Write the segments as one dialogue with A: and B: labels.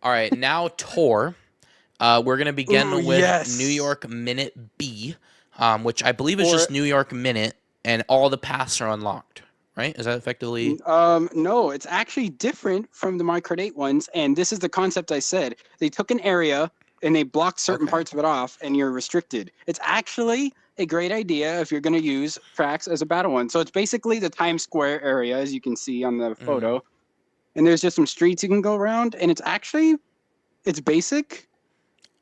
A: All right, now Tour. We're gonna
B: Ooh,
A: begin with New
B: yes.
A: York Minute B, which I believe is
B: Or
A: just New York Minute, and all the paths are unlocked. Right? Is that effectively
B: no, it's actually different from the Minecraft 8 ones, and this is the concept I said. They took an area and they blocked certain
A: okay?
B: parts of it off, and you're restricted. It's actually a great idea if you're going to use tracks as a battle one. So it's basically the Times Square area, as you can see on the
A: Mm.
B: photo, and there's just some streets you can go around, and it's basic,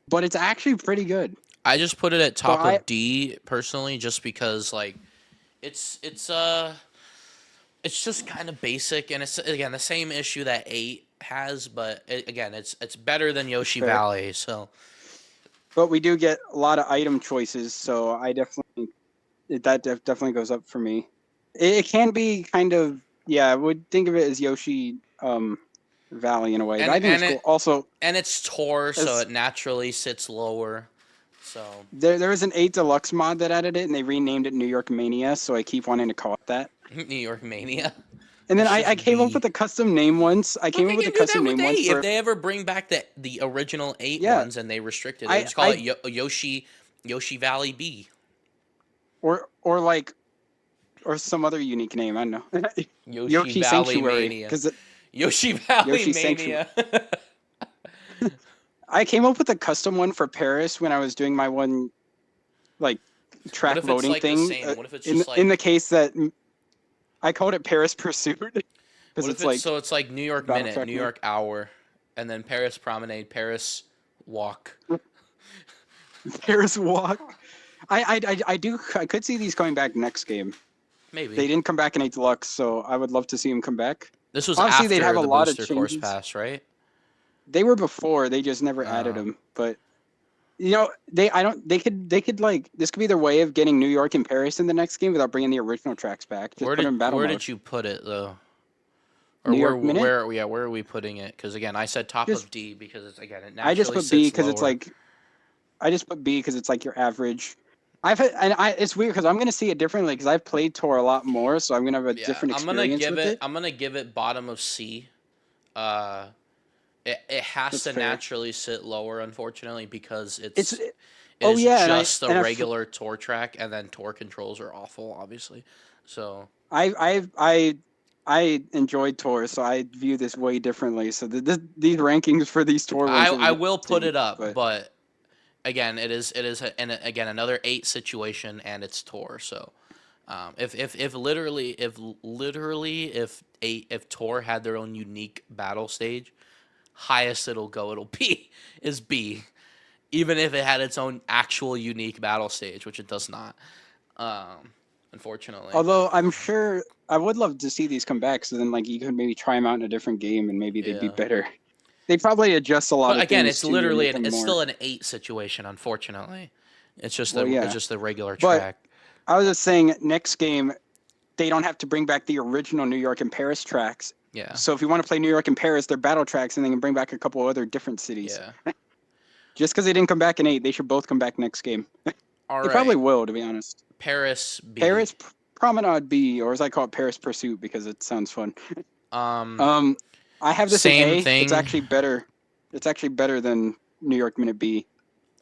B: but it's actually pretty good.
A: I just put it at
B: So
A: top
B: I
A: of D personally, just because like it's it's uh it's just kind of basic, and it's again the same issue that 8 has, but again it's better than
B: It's
A: Yoshi
B: fair,
A: Valley. So
B: but we do get a lot of item choices, so I definitely definitely goes up for me. It can be kind of, yeah, I would think of it as Yoshi Valley in a way, but
A: and
B: I think it's
A: and
B: cool.
A: it
B: Also,
A: and it's Tor, so
B: as
A: it naturally sits lower. So
B: there was an 8 Deluxe mod that added it, and they renamed it New York Mania, so I keep wanting to call it that.
A: New York Mania.
B: And then
A: It's
B: I
A: just
B: came up
A: B.
B: with a custom name once. I
A: Look,
B: came
A: they
B: up with a
A: can do that
B: custom
A: with
B: name once
A: 8. If
B: for,
A: they ever bring back the original 8
B: yeah,
A: ones and they restricted it,
B: I
A: just call
B: I
A: it Yoshi Valley B.
B: or like or some other unique name. I don't know.
A: Yoshi
B: Yoshi
A: Valley
B: Sanctuary,
A: Mania.
B: because
A: Yoshi Valley
B: Yoshi Sanctuary.
A: Mania.
B: I came up with a custom one for Paris when I was doing my one like
A: What
B: track
A: if it's
B: loading
A: like the
B: thing.
A: same? What if it's
B: In
A: just
B: in the
A: like
B: case that I called it Paris Pursuit because
A: what if
B: it's
A: it's
B: like
A: so it's like New York
B: battle
A: Minute,
B: track
A: New
B: mode.
A: York Hour, and then Paris Promenade, Paris Walk.
B: Paris Walk. I could see these coming back next game.
A: Maybe.
B: They didn't come back in 8 Deluxe, so I would love to see them come back.
A: This was
B: Obviously, they'd have
A: after
B: a
A: the
B: lot of
A: booster course
B: changes.
A: pass, right?
B: They were before, they just never added
A: Uh,
B: them. But they could like this could be their way of getting New York and Paris in the next game without bringing the original tracks back. Just
A: where
B: put them
A: did
B: in battle
A: where
B: mode.
A: did you put it though? Or
B: New York Minute.
A: where are we putting it? Because again, I said top
B: Just
A: of D because it's again it
B: I just
A: naturally
B: put B
A: sits
B: because it's
A: lower.
B: like I just put B because it's like your average. I've had, and I it's weird because I'm gonna see it differently because I've played Tor a lot more, so I'm gonna have a
A: Yeah,
B: different experience with it.
A: I'm gonna give it bottom of C. Uh, it has
B: That's
A: to
B: fair.
A: naturally sit lower, unfortunately, because
B: It's
A: it
B: oh
A: is
B: yeah,
A: just a
B: and
A: regular tour track, and then tour controls are awful, obviously. So
B: I enjoyed Tor, so I view this way differently. So these rankings for these Tor ones will
A: I
B: be
A: will put
B: interesting.
A: it up,
B: But
A: but again, and again another 8 situation, and it's tour. So if literally if Tor had their own unique battle stage, highest it'll be is B, even if it had its own actual unique battle stage, which it does not. Um, Unfortunately.
B: although I'm sure I would love to see these come back, so then like you could maybe try them out in a different game and maybe they'd be
A: Yeah.
B: better. They probably adjust a lot
A: But
B: of
A: again,
B: things
A: it's
B: too to
A: literally
B: make them
A: it's
B: more.
A: still an 8 situation. Unfortunately,
B: Well,
A: it's
B: yeah,
A: just the regular
B: but
A: track.
B: I was just saying next game they don't have to bring back the original New York and Paris tracks.
A: Yeah,
B: So if you want to play New York and Paris, they're battle tracks, and they can bring back a couple other different cities.
A: yeah.
B: Just because they didn't come back in 8, they should both come back next game.
A: All
B: They probably
A: right,
B: will, to be honest.
A: Paris B.
B: Paris Promenade B, or as I call it, Paris Pursuit because it sounds fun.
A: Um,
B: Um, I have this in
A: Same
B: A. It's
A: thing.
B: actually better. It's actually better than New York Minute B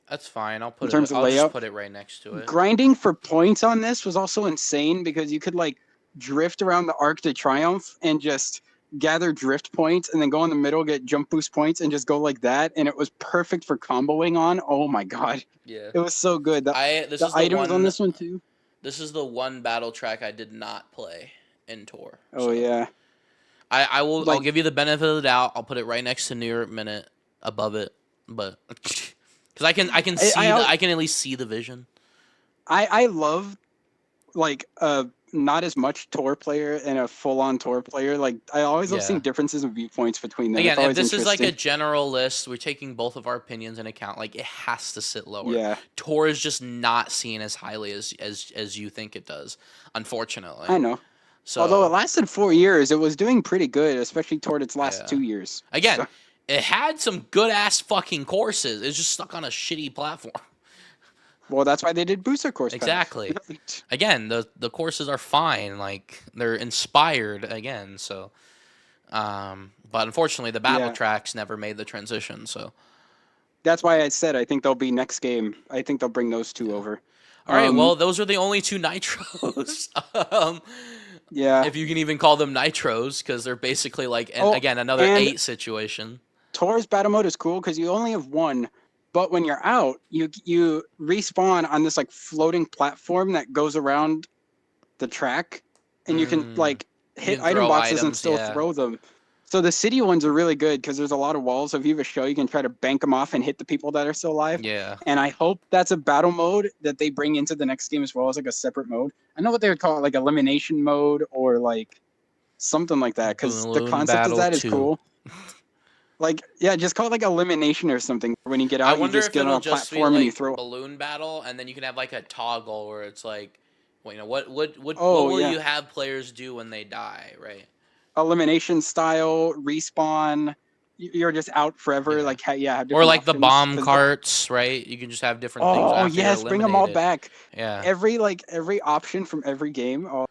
A: That's fine.
B: in terms of
A: I'll just
B: layout.
A: put it right next to it.
B: Grinding for points on this was also insane because you could like drift around the Arc de Triomphe and just gather drift points and then go in the middle, get jump boost points, and just go like that. And it was perfect for comboing on. Oh my god,
A: Yeah.
B: it was so good. The
A: I this
B: the
A: is the
B: items on
A: one
B: this one too.
A: this is the one battle track I did not play in tour.
B: Oh
A: So
B: yeah,
A: I'll
B: like
A: give you the benefit of the doubt. I'll put it right next to New York Minute above it, but because I can at least see the vision.
B: I love like not as much tour player and a full on tour player. Like I always love seeing
A: Yeah.
B: differences in viewpoints between them. It's
A: Again, if
B: always
A: this is like a
B: interesting.
A: general list, we're taking both of our opinions in account. Like it has to sit lower.
B: Yeah,
A: Tor is just not seen as highly as you think it does,
B: I
A: unfortunately.
B: know. Although it
A: So
B: lasted 4 years, it was doing pretty good, especially toward its last
A: yeah.
B: 2 years.
A: Again,
B: So
A: it had some good ass fucking courses. It's just stuck on a shitty platform.
B: well, that's why they did Booster Course Pass.
A: Exactly. Again, the courses are fine. Like they're inspired again. So But unfortunately, the battle
B: Yeah.
A: tracks never made the transition. So,
B: That's why I said I think they'll be next game. I think they'll bring those two
A: yeah.
B: over.
A: All right.
B: Um,
A: Well, those are the only two nitros.
B: yeah.
A: If you can even call them nitros, because they're basically like,
B: Oh,
A: again, another
B: and
A: 8 situation.
B: Tor's battle mode is cool because you only have one, but when you're out, you respawn on this like floating platform that goes around the track, and you can
A: Mm,
B: like
A: you
B: hit
A: can
B: item
A: throw
B: boxes and
A: items,
B: still
A: yeah.
B: throw them. So the city ones are really good because there's a lot of walls. So if you have a show, you can try to bank them off and hit the people that are still alive.
A: Yeah.
B: And I hope that's a battle mode that they bring into the next game as well as like a separate mode. I know what they would call it, like elimination mode or like something like that, because the
A: Balloon
B: concept of
A: Battle
B: that is
A: 2.
B: cool. Like, yeah, just call it like elimination or something. When you get
A: I
B: out, you
A: wonder
B: just
A: if
B: get on
A: it'll
B: a
A: just be
B: platform and you
A: like
B: throw.
A: balloon battle, and then you can have like a toggle where it's like, well, what
B: Oh
A: will
B: yeah,
A: you have players do when they die, right?
B: elimination style respawn. You're just out forever.
A: Yeah.
B: Like, yeah, have
A: Or
B: different
A: like the
B: options.
A: bomb
B: Because
A: carts, right? You can just have different things
B: oh
A: after you're
B: yes, bring them all
A: eliminated.
B: back.
A: Yeah.
B: Every option from every game. Oh,